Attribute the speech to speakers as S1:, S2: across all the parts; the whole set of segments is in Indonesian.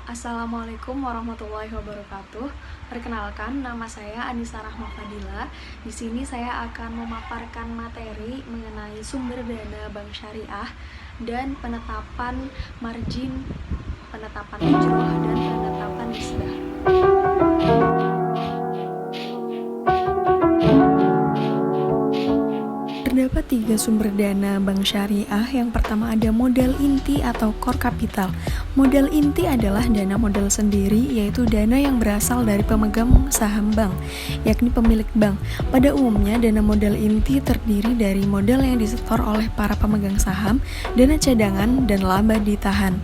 S1: Assalamualaikum warahmatullahi wabarakatuh. Perkenalkan, nama saya Anissa Rahma Fadila. Di sini saya akan memaparkan materi mengenai sumber dana bank syariah dan penetapan margin, penetapan ujroh, dan penetapan nisbah. Terdapat 3 sumber dana bank syariah. Yang pertama ada modal inti atau core capital. Modal inti adalah dana modal sendiri, yaitu dana yang berasal dari pemegang saham bank, yakni pemilik bank. Pada umumnya, dana modal inti terdiri dari modal yang disetor oleh para pemegang saham, dana cadangan, dan laba ditahan.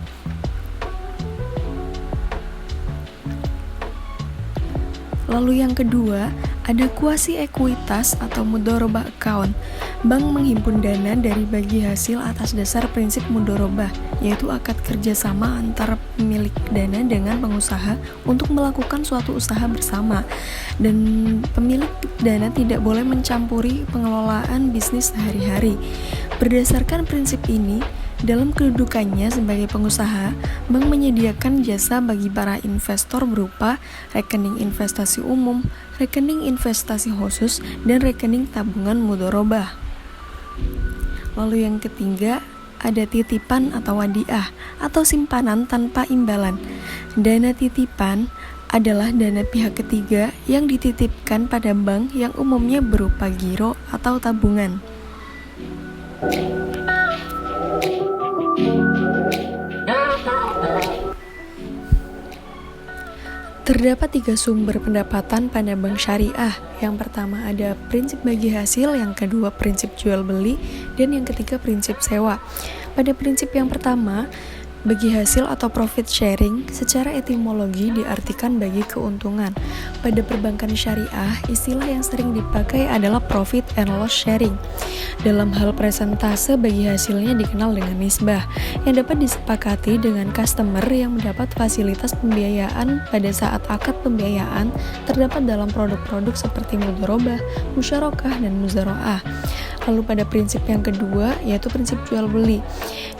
S1: Lalu yang kedua, ada kuasi ekuitas atau mudharabah account. Bank menghimpun dana dari bagi hasil atas dasar prinsip mudharabah, yaitu akad kerjasama antara pemilik dana dengan pengusaha untuk melakukan suatu usaha bersama. Dan pemilik dana tidak boleh mencampuri pengelolaan bisnis sehari-hari. Berdasarkan prinsip ini, dalam kedudukannya sebagai pengusaha, bank menyediakan jasa bagi para investor berupa rekening investasi umum, rekening investasi khusus, dan rekening tabungan mudharabah. Lalu yang ketiga, ada titipan atau wadiah atau simpanan tanpa imbalan. Dana titipan adalah dana pihak ketiga yang dititipkan pada bank yang umumnya berupa giro atau tabungan. Terdapat 3 sumber pendapatan pada bank syariah. Yang pertama ada prinsip bagi hasil, yang kedua prinsip jual beli, dan yang ketiga prinsip sewa. Pada prinsip yang pertama, bagi hasil atau profit sharing, secara etimologi diartikan bagi keuntungan. Pada perbankan syariah, istilah yang sering dipakai adalah profit and loss sharing. Dalam hal presentase, bagi hasilnya dikenal dengan nisbah, yang dapat disepakati dengan customer yang mendapat fasilitas pembiayaan pada saat akad pembiayaan terdapat dalam produk-produk seperti mudharabah, musyarakah, dan muzaraah. Lalu pada prinsip yang kedua, yaitu prinsip jual beli,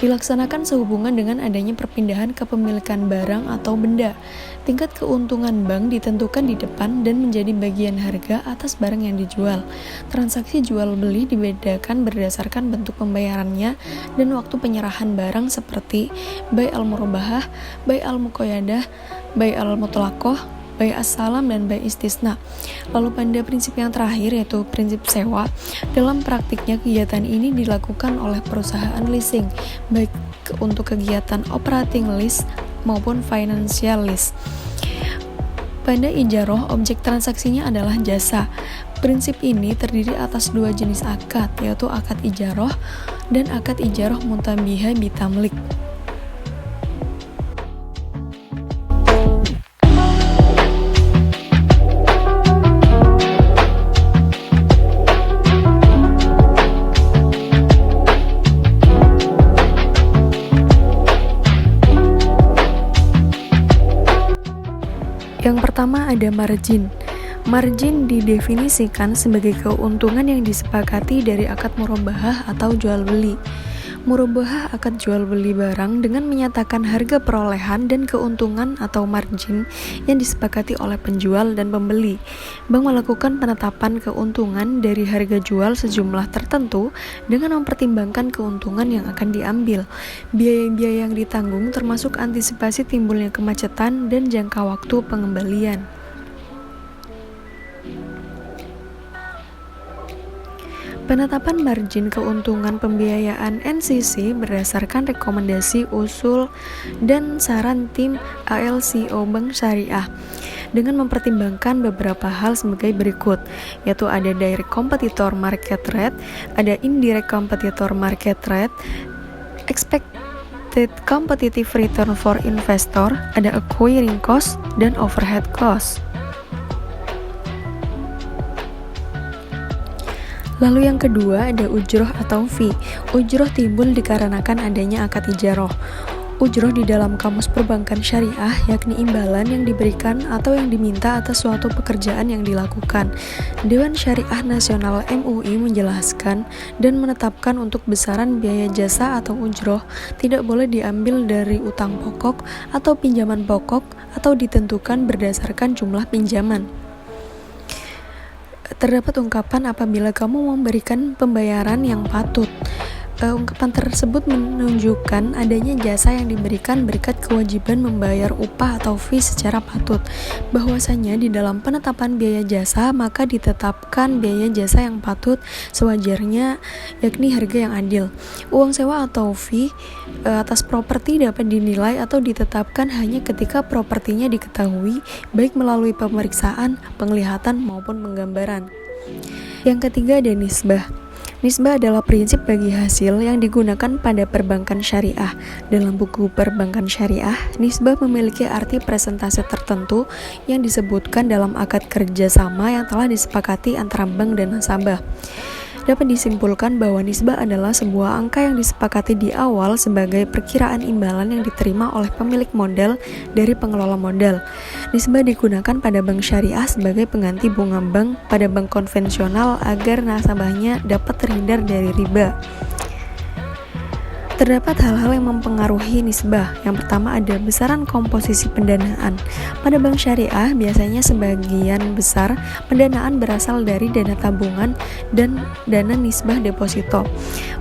S1: dilaksanakan sehubungan dengan adanya perpindahan kepemilikan barang atau benda. Tingkat keuntungan bank ditentukan di depan dan menjadi bagian harga atas barang yang dijual. Transaksi jual beli dibedakan berdasarkan bentuk pembayarannya dan waktu penyerahan barang seperti bai al-murabahah, bai al-muqayyadah, bai al-mutlaqah, bai as-salam, dan bai istisna. Lalu pada prinsip yang terakhir, yaitu prinsip sewa, dalam praktiknya kegiatan ini dilakukan oleh perusahaan leasing, baik untuk kegiatan operating lease maupun financial lease. Pada ijaroh, objek transaksinya adalah jasa. Prinsip ini terdiri atas 2 jenis akad, yaitu akad ijaroh dan akad ijaroh muntabiha bitamlik. Yang pertama ada margin. Margin didefinisikan sebagai keuntungan yang disepakati dari akad murabahah atau jual beli. Murabahah akad jual beli barang dengan menyatakan harga perolehan dan keuntungan atau margin yang disepakati oleh penjual dan pembeli. Bank melakukan penetapan keuntungan dari harga jual sejumlah tertentu dengan mempertimbangkan keuntungan yang akan diambil. Biaya-biaya yang ditanggung termasuk antisipasi timbulnya kemacetan dan jangka waktu pengembalian. Penetapan margin keuntungan pembiayaan NCC berdasarkan rekomendasi, usul, dan saran tim ALCO Bank Syariah dengan mempertimbangkan beberapa hal sebagai berikut, yaitu ada direct competitor market rate, ada indirect competitor market rate, expected competitive return for investor, ada acquiring cost, dan overhead cost. Lalu yang kedua ada ujroh atau fee. Ujroh timbul dikarenakan adanya akad ijaroh. Ujroh di dalam kamus perbankan syariah yakni imbalan yang diberikan atau yang diminta atas suatu pekerjaan yang dilakukan. Dewan Syariah Nasional MUI menjelaskan dan menetapkan untuk besaran biaya jasa atau ujroh tidak boleh diambil dari utang pokok atau pinjaman pokok atau ditentukan berdasarkan jumlah pinjaman. Terdapat ungkapan apabila kamu memberikan pembayaran yang patut. Ungkapan tersebut menunjukkan adanya jasa yang diberikan berkat kewajiban membayar upah atau fee secara patut. Bahwasanya di dalam penetapan biaya jasa maka ditetapkan biaya jasa yang patut sewajarnya, yakni harga yang adil. Uang sewa atau fee atas properti dapat dinilai atau ditetapkan hanya ketika propertinya diketahui baik melalui pemeriksaan, penglihatan maupun penggambaran. Yang ketiga ada nisbah. Nisbah adalah prinsip bagi hasil yang digunakan pada perbankan syariah. Dalam buku perbankan syariah, nisbah memiliki arti presentase tertentu yang disebutkan dalam akad kerjasama yang telah disepakati antara bank dan nasabah. Dapat disimpulkan bahwa nisbah adalah sebuah angka yang disepakati di awal sebagai perkiraan imbalan yang diterima oleh pemilik modal dari pengelola modal. Nisbah digunakan pada bank syariah sebagai pengganti bunga bank pada bank konvensional agar nasabahnya dapat terhindar dari riba. Terdapat hal-hal yang mempengaruhi nisbah. Yang pertama ada besaran komposisi pendanaan. Pada bank syariah, biasanya sebagian besar pendanaan berasal dari dana tabungan dan dana nisbah deposito.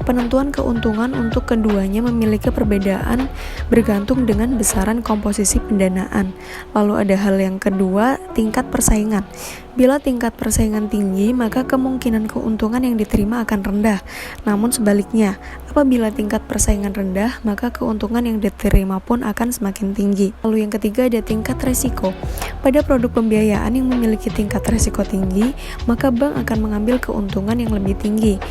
S1: Penentuan keuntungan untuk keduanya memiliki perbedaan bergantung dengan besaran komposisi pendanaan. Lalu ada hal yang kedua, tingkat persaingan. Bila tingkat persaingan tinggi, maka kemungkinan keuntungan yang diterima akan rendah. Namun sebaliknya, apabila tingkat persaingan rendah, maka keuntungan yang diterima pun akan semakin tinggi. Lalu yang ketiga ada tingkat resiko. Pada produk pembiayaan yang memiliki tingkat resiko tinggi, maka bank akan mengambil keuntungan yang lebih tinggi.